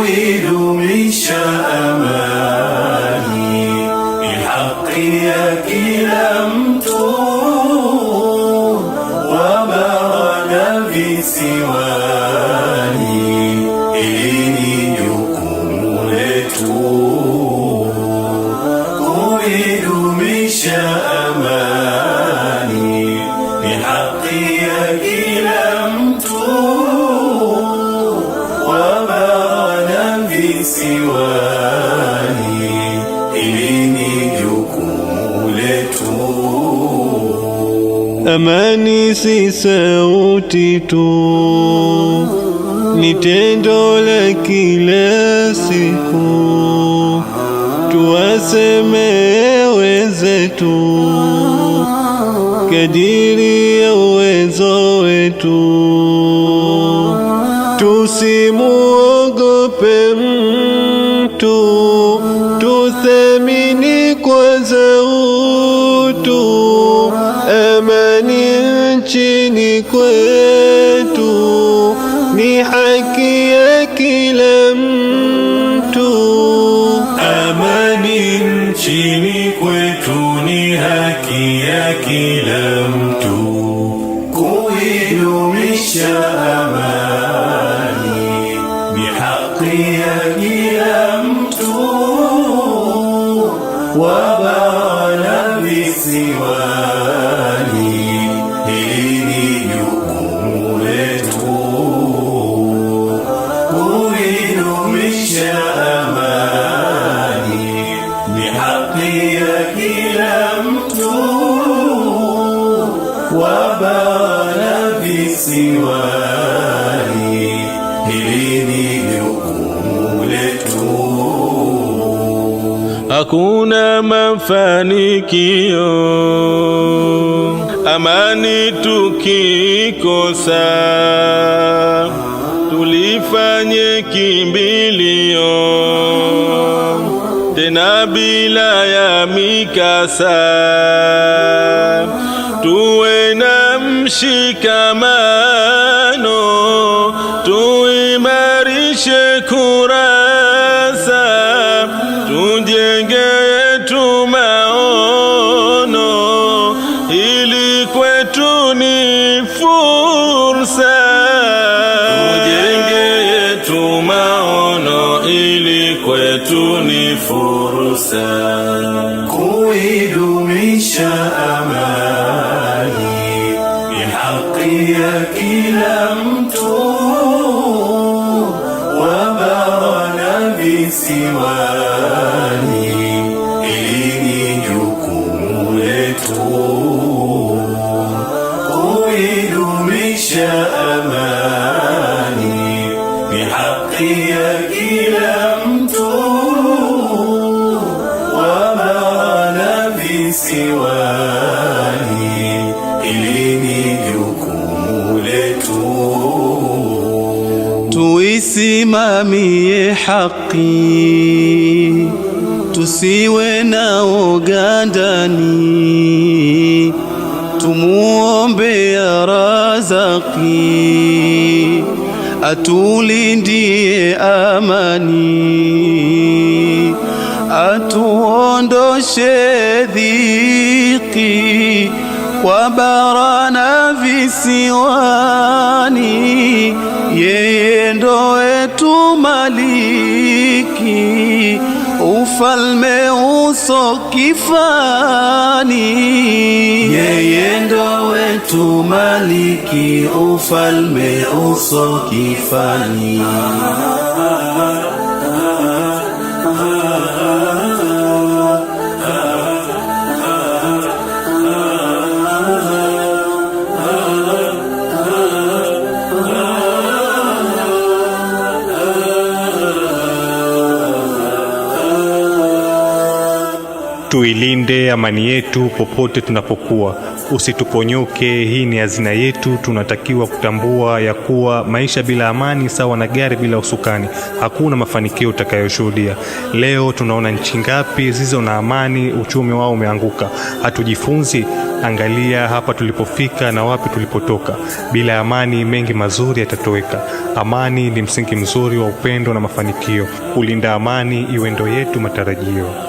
kuidumisha amani ni haki ya kila mtu, wabara visiwani, hili ni jukumu letu. Kuidumisha amani ni haki ya kila mtu, visiwani, hili ni jukumu letu. Amani si sauti tu, ni tendo la kila siku. Tuwasemee wenzetu kadiri ya uwezo wetu, tusimuogope mtu, tuthamini kwanza utu. Amani nchini kwetu ni haki ya kila mtu. Amani nchini kwetu ni haki ya kila mtu. Kuidumisha amani ni haki ya kila mtu, wabara visiwani, hili ni jukumu letu. Kuidumisha amani ni haki ya kila mtu, wabara visiwani, hili ni jukumu letu. Hakuna mafanikio amani tukikosa, tulifanye kimbilio tena bila ya mikasa. Tuwe na mshikamano, tuimarishe kurasa, tujenge yetu maono, ili kwetu ni fursa. Tujenge yetu maono, ili kwetu ni fursa. Kuidumisha amani ni haki ya kila mtu, wabara visiwani, hili ni jukumu letu. Kuidumisha amani ni haki ya kila mtu, wabara visiwani, hili ni jukumu letu. Tuisimamie haki, tusiwe na ugandani, tumuombe ya Razaki atulindie amani, atuondoshe dhiki kwa bara na visiwani. Yeye ndo wetu maliki, ufalme uso kifani. Yeye ndo wetu maliki, ufalme uso kifani. Tuilinde amani yetu popote tunapokuwa, usituponyoke. Hii ni hazina yetu. Tunatakiwa kutambua ya kuwa maisha bila amani sawa na gari bila usukani, hakuna mafanikio utakayoshuhudia. Leo tunaona nchi ngapi zisizo na amani, uchumi wao umeanguka. Hatujifunzi? Angalia hapa tulipofika na wapi tulipotoka. Bila amani mengi mazuri yatatoweka. Amani ni msingi mzuri wa upendo na mafanikio. Kulinda amani iwe ndo yetu matarajio.